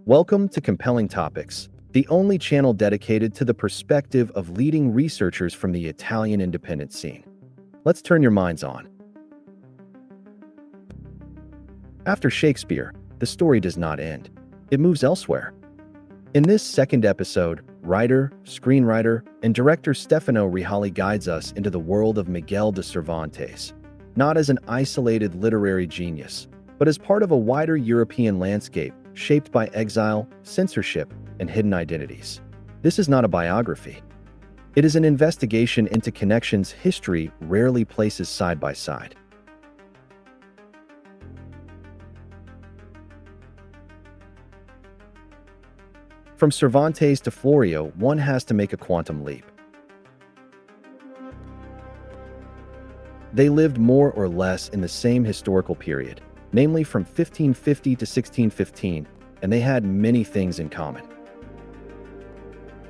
Welcome to Compelling Topics, the only channel dedicated to the perspective of leading researchers from the Italian independent scene. Let's turn your minds on. After Shakespeare, the story does not end. It moves elsewhere. In this second episode, writer, screenwriter, and director Stefano Reali guides us into the world of Miguel de Cervantes, not as an isolated literary genius, but as part of a wider European landscape shaped by exile, censorship, and hidden identities. This is not a biography. It is an investigation into connections history rarely places side by side. From Cervantes to Florio, one has to make a quantum leap. They lived more or less in the same historical period, namely from 1550 to 1615, and they had many things in common.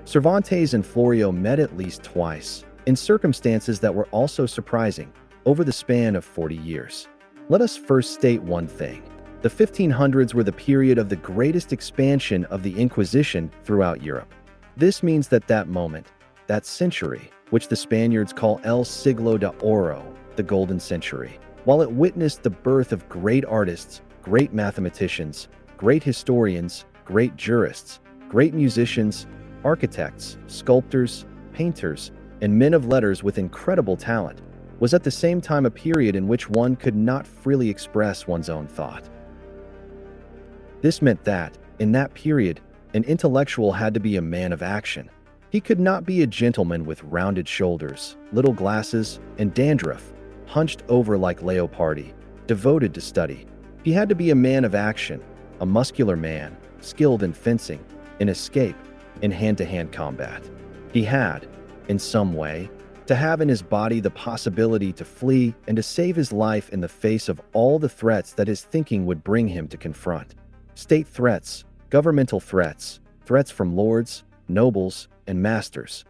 Cervantes and Florio met at least twice, in circumstances that were also surprising, over the span of 40 years. Let us first state one thing. The 1500s were the period of the greatest expansion of the Inquisition throughout Europe. This means that moment, that century, which the Spaniards call El Siglo de Oro, the Golden Century, while it witnessed the birth of great artists, great mathematicians, great historians, great jurists, great musicians, architects, sculptors, painters, and men of letters with incredible talent, was at the same time a period in which one could not freely express one's own thought. This meant that, in that period, an intellectual had to be a man of action. He could not be a gentleman with rounded shoulders, little glasses, and dandruff, hunched over like Leopardi, devoted to study. He had to be a man of action, a muscular man, skilled in fencing, in escape, in hand-to-hand combat. He had, in some way, to have in his body the possibility to flee and to save his life in the face of all the threats that his thinking would bring him to confront. State threats, governmental threats, threats from lords, nobles, and masters.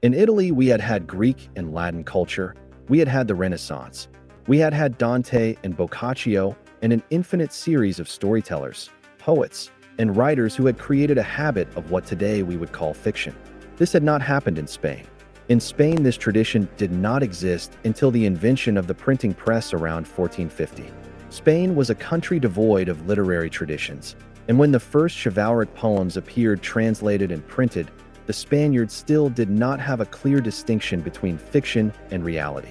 In Italy, we had Greek and Latin culture, we had the Renaissance, we had Dante and Boccaccio, and an infinite series of storytellers, poets, and writers who had created a habit of what today we would call fiction. This had not happened in Spain. In Spain, this tradition did not exist until the invention of the printing press around 1450. Spain was a country devoid of literary traditions, and when the first chivalric poems appeared translated and printed, the Spaniards still did not have a clear distinction between fiction and reality.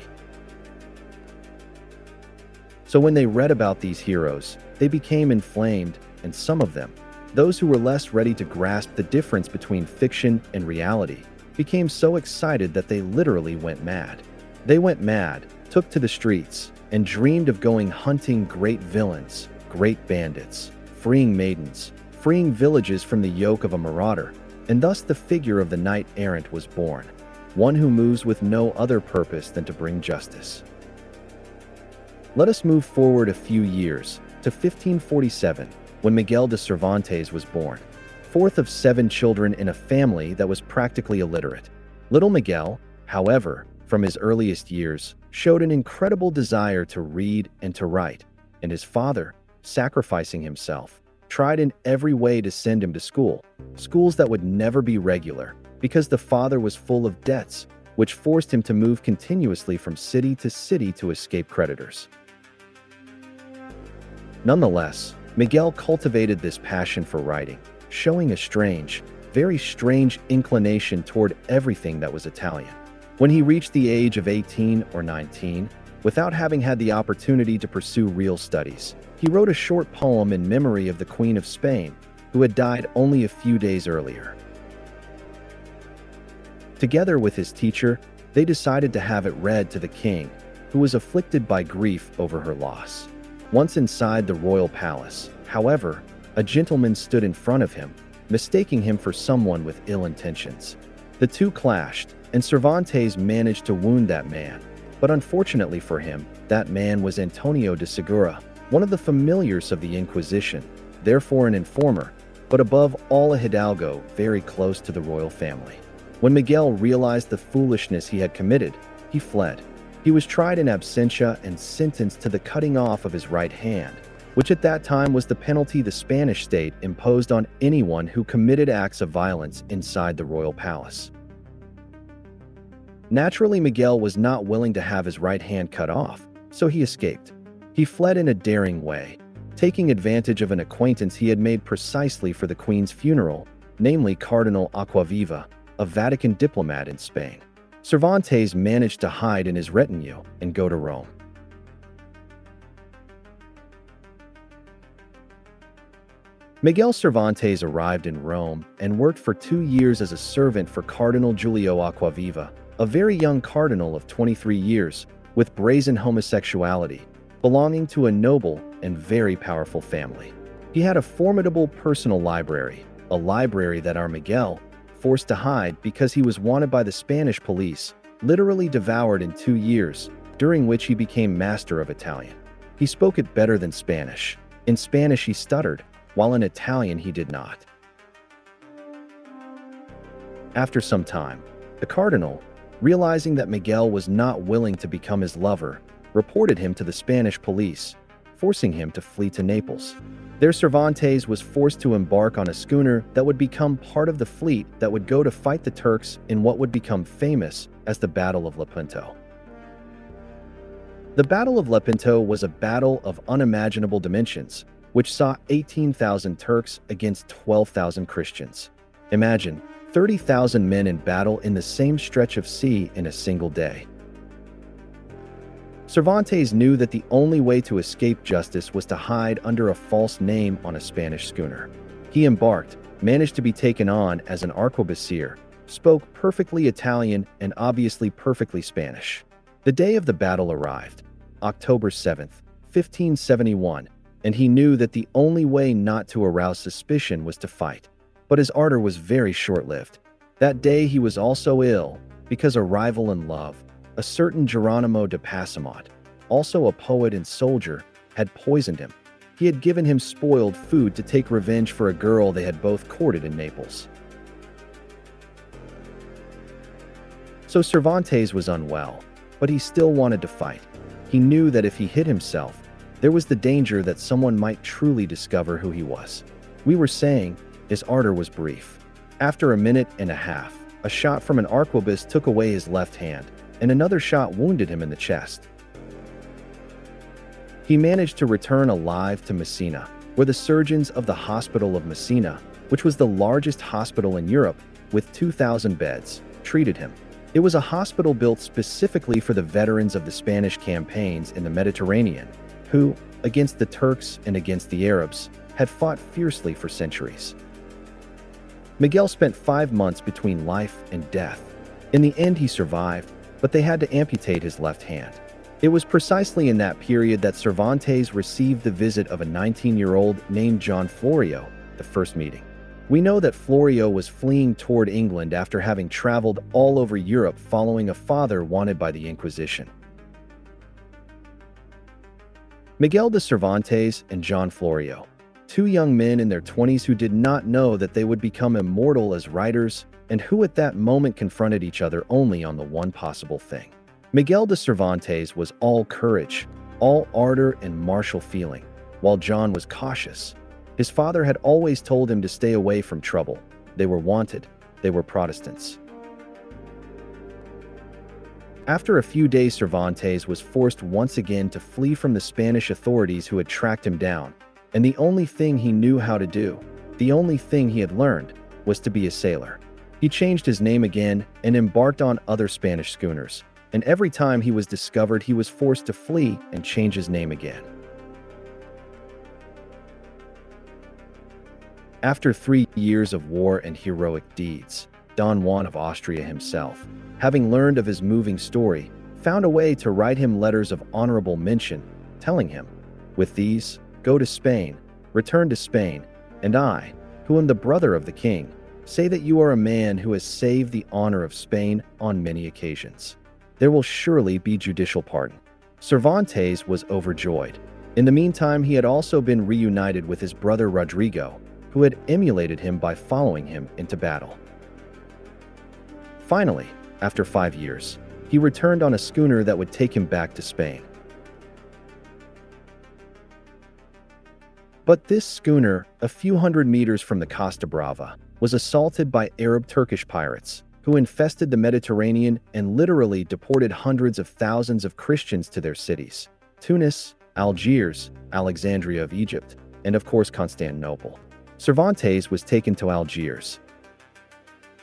So when they read about these heroes, they became inflamed, and some of them, those who were less ready to grasp the difference between fiction and reality, became so excited that they literally went mad. They went mad, took to the streets, and dreamed of going hunting great villains, great bandits, freeing maidens, freeing villages from the yoke of a marauder, and thus the figure of the knight-errant was born, one who moves with no other purpose than to bring justice. Let us move forward a few years, to 1547, when Miguel de Cervantes was born, fourth of 7 children in a family that was practically illiterate. Little Miguel, however, from his earliest years, showed an incredible desire to read and to write, and his father, sacrificing himself, tried in every way to send him to schools that would never be regular, because the father was full of debts, which forced him to move continuously from city to escape creditors. Nonetheless, Miguel cultivated this passion for writing, showing a very strange inclination toward everything that was Italian. When he reached the age of 18 or 19, without having had the opportunity to pursue real studies, he wrote a short poem in memory of the Queen of Spain, who had died only a few days earlier. Together with his teacher, they decided to have it read to the king, who was afflicted by grief over her loss. Once inside the royal palace, however, a gentleman stood in front of him, mistaking him for someone with ill intentions. The two clashed, and Cervantes managed to wound that man, but unfortunately for him, that man was Antonio de Segura, one of the familiars of the Inquisition, therefore an informer, but above all a hidalgo very close to the royal family. When Miguel realized the foolishness he had committed, he fled. He was tried in absentia and sentenced to the cutting off of his right hand, which at that time was the penalty the Spanish state imposed on anyone who committed acts of violence inside the royal palace. Naturally, Miguel was not willing to have his right hand cut off, so he escaped. He fled in a daring way, taking advantage of an acquaintance he had made precisely for the Queen's funeral, namely Cardinal Acquaviva, a Vatican diplomat in Spain. Cervantes managed to hide in his retinue and go to Rome. Miguel Cervantes arrived in Rome and worked for 2 years as a servant for Cardinal Giulio Acquaviva, a very young cardinal of 23 years, with brazen homosexuality, belonging to a noble and very powerful family. He had a formidable personal library, a library that our Miguel, forced to hide because he was wanted by the Spanish police, literally devoured in 2 years, during which he became master of Italian. He spoke it better than Spanish. In Spanish he stuttered, while in Italian he did not. After some time, the cardinal, realizing that Miguel was not willing to become his lover, reported him to the Spanish police, forcing him to flee to Naples. There Cervantes was forced to embark on a schooner that would become part of the fleet that would go to fight the Turks in what would become famous as the Battle of Lepanto. The Battle of Lepanto was a battle of unimaginable dimensions, which saw 18,000 Turks against 12,000 Christians. Imagine 30,000 men in battle in the same stretch of sea in a single day. Cervantes knew that the only way to escape justice was to hide under a false name on a Spanish schooner. He embarked, managed to be taken on as an arquebusier, spoke perfectly Italian and obviously perfectly Spanish. The day of the battle arrived, October 7th, 1571, and he knew that the only way not to arouse suspicion was to fight. But his ardor was very short-lived. That day he was also ill, because a rival in love, a certain Geronimo de Passamont, also a poet and soldier, had poisoned him. He had given him spoiled food to take revenge for a girl they had both courted in Naples. So Cervantes was unwell, but he still wanted to fight. He knew that if he hid himself, there was the danger that someone might truly discover who he was. We were saying, his ardor was brief. After a minute and a half, a shot from an arquebus took away his left hand, and another shot wounded him in the chest. He managed to return alive to Messina, where the surgeons of the Hospital of Messina, which was the largest hospital in Europe with 2,000 beds, treated him. It was a hospital built specifically for the veterans of the Spanish campaigns in the Mediterranean, who, against the Turks and against the Arabs, had fought fiercely for centuries. Miguel spent 5 months between life and death. In the end, he survived, but they had to amputate his left hand. It was precisely in that period that Cervantes received the visit of a 19-year-old named John Florio, the first meeting. We know that Florio was fleeing toward England after having traveled all over Europe following a father wanted by the Inquisition. Miguel de Cervantes and John Florio, 2 young men in their 20s who did not know that they would become immortal as writers and who at that moment confronted each other only on the one possible thing. Miguel de Cervantes was all courage, all ardor and martial feeling, while John was cautious. His father had always told him to stay away from trouble. They were wanted. They were Protestants. After a few days, Cervantes was forced once again to flee from the Spanish authorities who had tracked him down, and the only thing he knew how to do, the only thing he had learned, was to be a sailor. He changed his name again and embarked on other Spanish schooners, and every time he was discovered he was forced to flee and change his name again. After 3 years of war and heroic deeds, Don Juan of Austria himself, having learned of his moving story, found a way to write him letters of honorable mention, telling him, "With these, go to Spain, return to Spain, and I, who am the brother of the king, say that you are a man who has saved the honor of Spain on many occasions. There will surely be judicial pardon." Cervantes was overjoyed. In the meantime, he had also been reunited with his brother Rodrigo, who had emulated him by following him into battle. Finally, after 5 years, he returned on a schooner that would take him back to Spain. But this schooner, a few hundred meters from the Costa Brava, was assaulted by Arab Turkish pirates, who infested the Mediterranean and literally deported hundreds of thousands of Christians to their cities: Tunis, Algiers, Alexandria of Egypt, and of course Constantinople. Cervantes was taken to Algiers.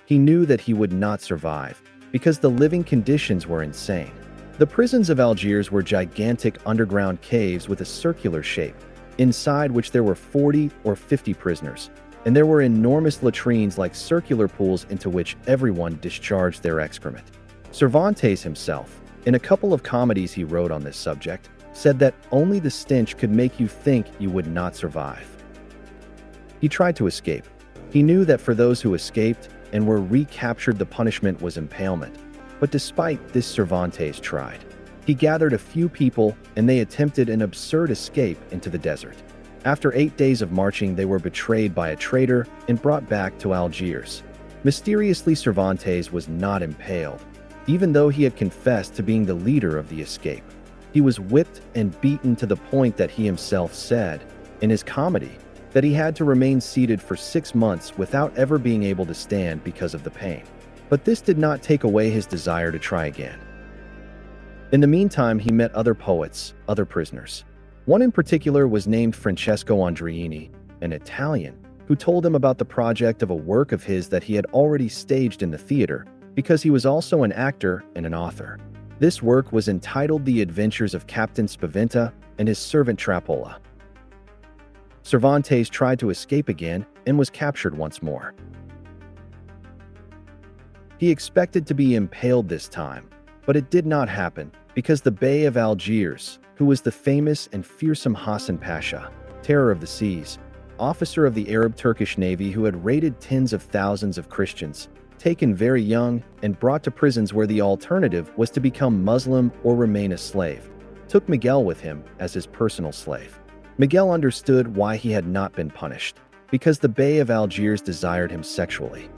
He knew that he would not survive, because the living conditions were insane. The prisons of Algiers were gigantic underground caves with a circular shape, inside which there were 40 or 50 prisoners, and there were enormous latrines like circular pools into which everyone discharged their excrement. Cervantes himself, in a couple of comedies he wrote on this subject, said that only the stench could make you think you would not survive. He tried to escape. He knew that for those who escaped and were recaptured, the punishment was impalement. But despite this, Cervantes tried. He gathered a few people and they attempted an absurd escape into the desert. After 8 days of marching, they were betrayed by a traitor and brought back to Algiers. Mysteriously, Cervantes was not impaled, even though he had confessed to being the leader of the escape. He was whipped and beaten to the point that he himself said, in his comedy, that he had to remain seated for 6 months without ever being able to stand because of the pain. But this did not take away his desire to try again. In the meantime, he met other poets, other prisoners. One in particular was named Francesco Andreini, an Italian, who told him about the project of a work of his that he had already staged in the theater, because he was also an actor and an author. This work was entitled The Adventures of Captain Spaventa and His Servant Trappola. Cervantes tried to escape again and was captured once more. He expected to be impaled this time, but it did not happen because the Bey of Algiers, who was the famous and fearsome Hassan Pasha, terror of the seas, officer of the Arab Turkish Navy who had raided tens of thousands of Christians, taken very young and brought to prisons where the alternative was to become Muslim or remain a slave, took Miguel with him as his personal slave. Miguel understood why he had not been punished, because the Bey of Algiers desired him sexually.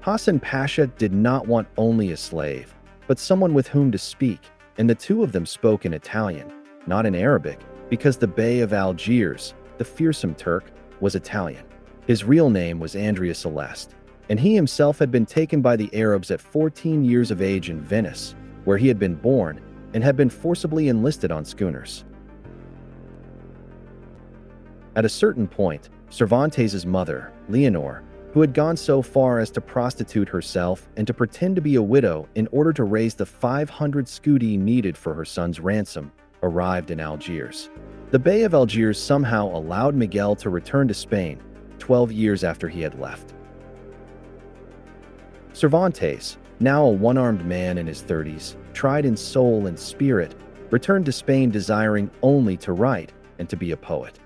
Hassan Pasha did not want only a slave, but someone with whom to speak, and the two of them spoke in Italian, not in Arabic, because the Bey of Algiers, the fearsome Turk, was Italian. His real name was Andrea Celeste, and he himself had been taken by the Arabs at 14 years of age in Venice, where he had been born, and had been forcibly enlisted on schooners. At a certain point, Cervantes's mother, Leonor, who had gone so far as to prostitute herself and to pretend to be a widow in order to raise the 500 scudi needed for her son's ransom, arrived in Algiers. The Bey of Algiers somehow allowed Miguel to return to Spain 12 years after he had left. Cervantes, now a one-armed man in his 30s, tried in soul and spirit, returned to Spain desiring only to write and to be a poet.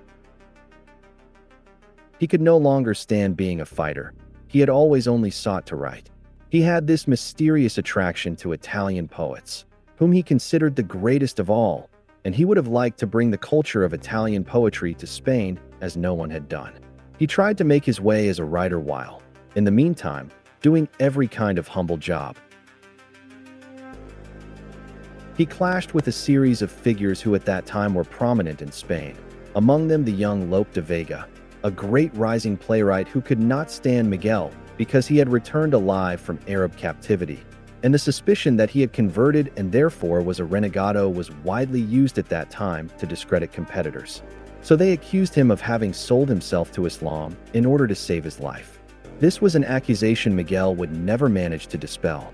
He could no longer stand being a fighter. He had always only sought to write. He had this mysterious attraction to Italian poets, whom he considered the greatest of all, and he would have liked to bring the culture of Italian poetry to Spain as no one had done. He tried to make his way as a writer while, in the meantime, doing every kind of humble job. He clashed with a series of figures who at that time were prominent in Spain, among them the young Lope de Vega, a great rising playwright who could not stand Miguel because he had returned alive from Arab captivity, and the suspicion that he had converted and therefore was a renegado was widely used at that time to discredit competitors. So they accused him of having sold himself to Islam in order to save his life. This was an accusation Miguel would never manage to dispel.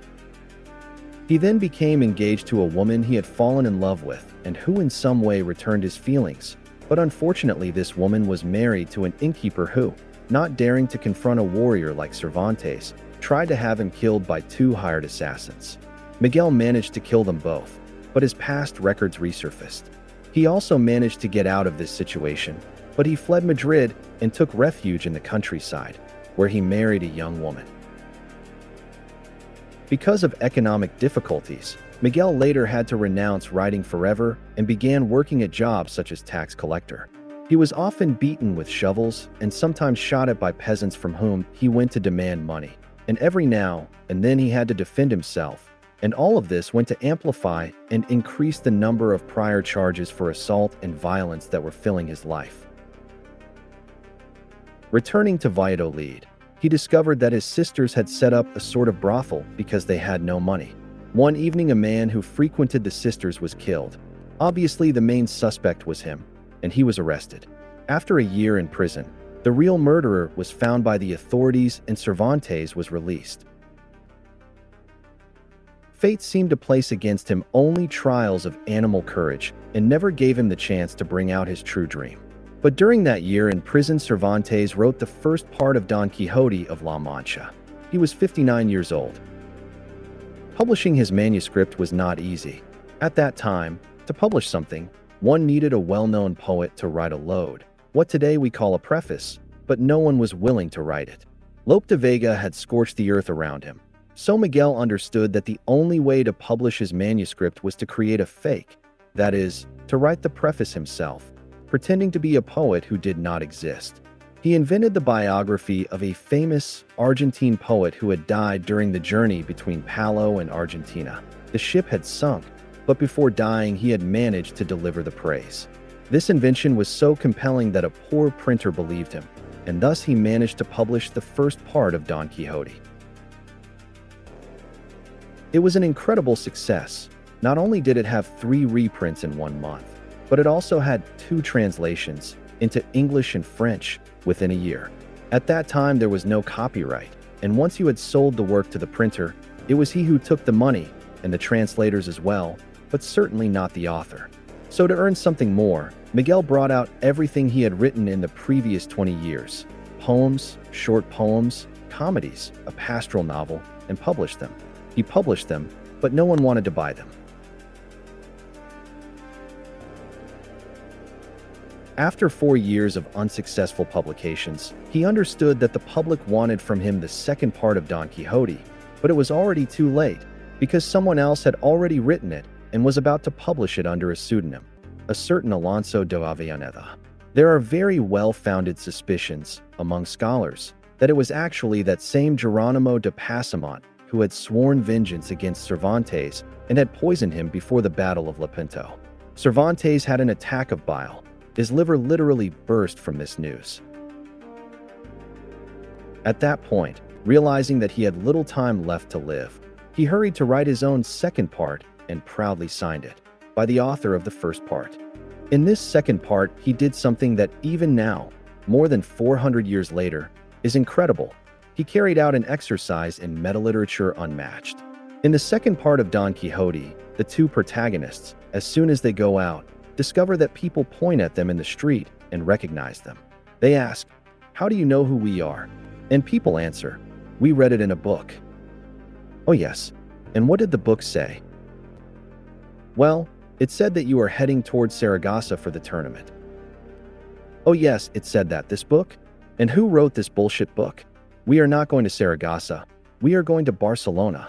He then became engaged to a woman he had fallen in love with and who in some way returned his feelings. But unfortunately, this woman was married to an innkeeper who, not daring to confront a warrior like Cervantes, tried to have him killed by 2 hired assassins. Miguel managed to kill them both, but his past records resurfaced. He also managed to get out of this situation, but he fled Madrid and took refuge in the countryside, where he married a young woman. Because of economic difficulties, Miguel later had to renounce writing forever and began working at jobs such as tax collector. He was often beaten with shovels and sometimes shot at by peasants from whom he went to demand money, and every now and then he had to defend himself, And all of this went to amplify and increase the number of prior charges for assault and violence that were filling his life. Returning to Valladolid, he discovered that his sisters had set up a sort of brothel because they had no money. One evening, a man who frequented the sisters was killed. Obviously, the main suspect was him, and he was arrested. After a year in prison, the real murderer was found by the authorities and Cervantes was released. Fate seemed to place against him only trials of animal courage and never gave him the chance to bring out his true dream. But during that year in prison, Cervantes wrote the first part of Don Quixote of La Mancha. He was 59 years old. Publishing his manuscript was not easy. At that time, to publish something, one needed a well-known poet to write a load, what today we call a preface, but no one was willing to write it. Lope de Vega had scorched the earth around him, so Miguel understood that the only way to publish his manuscript was to create a fake, that is, to write the preface himself, pretending to be a poet who did not exist. He invented the biography of a famous Argentine poet who had died during the journey between Palau and Argentina. The ship had sunk, but before dying he had managed to deliver the praise. This invention was so compelling that a poor printer believed him, and thus he managed to publish the first part of Don Quixote. It was an incredible success. Not only did it have 3 reprints in 1 month, but it also had 2 translations into English and French within a year. At that time, there was no copyright, and once you had sold the work to the printer, it was he who took the money, and the translators as well, but certainly not the author. So to earn something more, Miguel brought out everything he had written in the previous 20 years: poems, short poems, comedies, a pastoral novel, and published them. He published them, but no one wanted to buy them. After 4 years of unsuccessful publications, he understood that the public wanted from him the second part of Don Quixote, but it was already too late, because someone else had already written it and was about to publish it under a pseudonym, a certain Alonso de Avellaneda. There are very well-founded suspicions, among scholars, that it was actually that same Geronimo de Pasamonte who had sworn vengeance against Cervantes and had poisoned him before the Battle of Lepanto. Cervantes had an attack of bile. His liver literally burst from this news. At that point, realizing that he had little time left to live, he hurried to write his own second part and proudly signed it, by the author of the first part. In this second part, he did something that even now, more than 400 years later, is incredible. He carried out an exercise in metaliterature unmatched. In the second part of Don Quixote, the 2 protagonists, as soon as they go out, discover that people point at them in the street and recognize them. They ask, "How do you know who we are?" And people answer, "We read it in a book." "Oh yes, and what did the book say?" "Well, it said that you are heading towards Saragossa for the tournament." "Oh yes, it said that. This book? And who wrote this bullshit book?" "We are not going to Saragossa. We are going to Barcelona."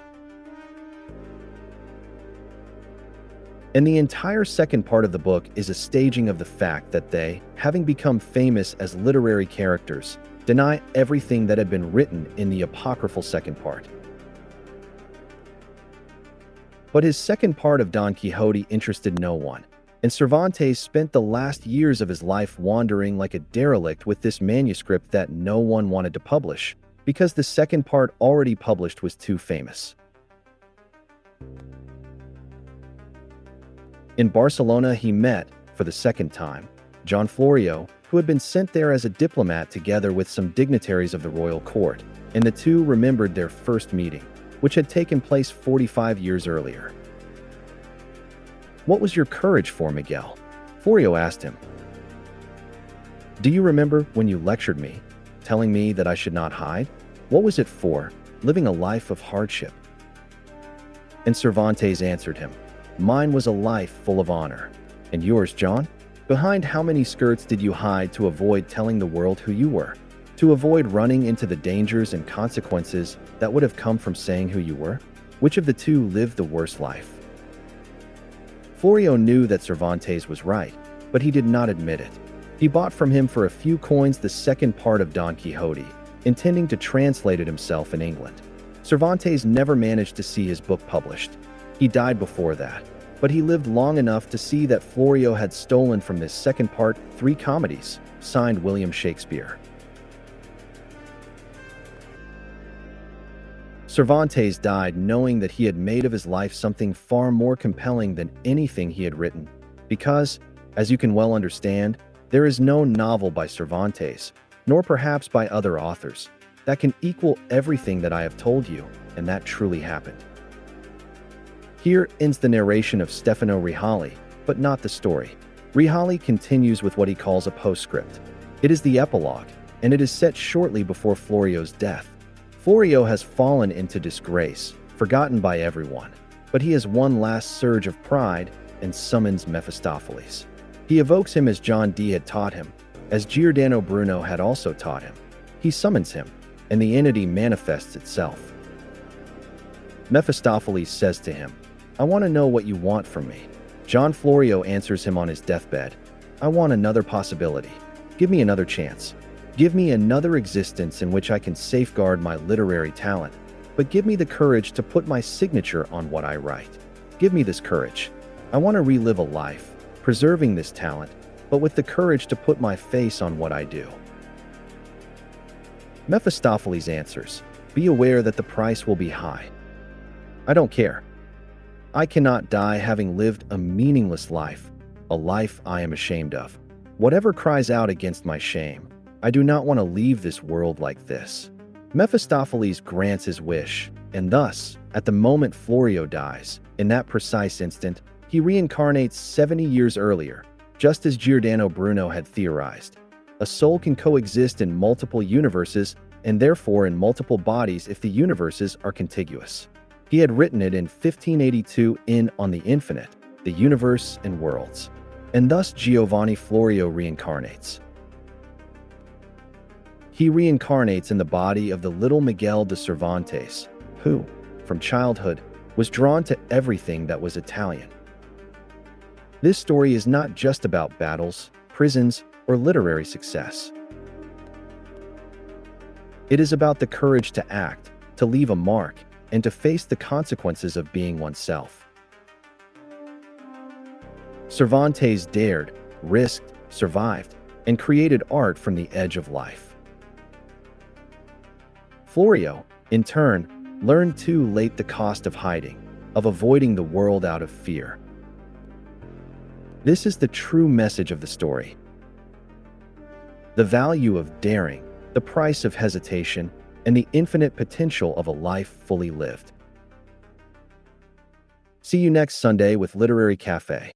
And the entire second part of the book is a staging of the fact that they, having become famous as literary characters, deny everything that had been written in the apocryphal second part. But his second part of Don Quixote interested no one, and Cervantes spent the last years of his life wandering like a derelict with this manuscript that no one wanted to publish, because the second part already published was too famous. In Barcelona, he met, for the second time, John Florio, who had been sent there as a diplomat together with some dignitaries of the royal court, and the two remembered their first meeting, which had taken place 45 years earlier. "What was your courage for, Miguel?" Florio asked him. "Do you remember when you lectured me, telling me that I should not hide? What was it for, living a life of hardship?" And Cervantes answered him, "Mine was a life full of honor. And yours, John? Behind how many skirts did you hide to avoid telling the world who you were? To avoid running into the dangers and consequences that would have come from saying who you were? Which of the two lived the worst life?" Florio knew that Cervantes was right, but he did not admit it. He bought from him for a few coins the second part of Don Quixote, intending to translate it himself in England. Cervantes never managed to see his book published. He died before that, but he lived long enough to see that Florio had stolen from this second part 3 comedies, signed William Shakespeare. Cervantes died knowing that he had made of his life something far more compelling than anything he had written, because, as you can well understand, there is no novel by Cervantes, nor perhaps by other authors, that can equal everything that I have told you, and that truly happened. Here ends the narration of Stefano Reali, but not the story. Reali continues with what he calls a postscript. It is the epilogue, and it is set shortly before Florio's death. Florio has fallen into disgrace, forgotten by everyone, but he has one last surge of pride and summons Mephistopheles. He evokes him as John Dee had taught him, as Giordano Bruno had also taught him. He summons him, and the entity manifests itself. Mephistopheles says to him, "I want to know what you want from me." John Florio answers him on his deathbed, "I want another possibility. Give me another chance. Give me another existence in which I can safeguard my literary talent, but give me the courage to put my signature on what I write. Give me this courage. I want to relive a life, preserving this talent, but with the courage to put my face on what I do." Mephistopheles answers, "Be aware that the price will be high. I don't care. I cannot die having lived a meaningless life, a life I am ashamed of. Whatever cries out against my shame, I do not want to leave this world like this." Mephistopheles grants his wish, and thus, at the moment Florio dies, in that precise instant, he reincarnates 70 years earlier, just as Giordano Bruno had theorized. A soul can coexist in multiple universes, and therefore in multiple bodies if the universes are contiguous. He had written it in 1582 in On the Infinite, the Universe and Worlds. And thus Giovanni Florio reincarnates. He reincarnates in the body of the little Miguel de Cervantes, who, from childhood, was drawn to everything that was Italian. This story is not just about battles, prisons, or literary success. It is about the courage to act, to leave a mark, and to face the consequences of being oneself. Cervantes dared, risked, survived, and created art from the edge of life. Florio, in turn, learned too late the cost of hiding, of avoiding the world out of fear. This is the true message of the story. The value of daring, the price of hesitation, and the infinite potential of a life fully lived. See you next Sunday with Literary Cafe.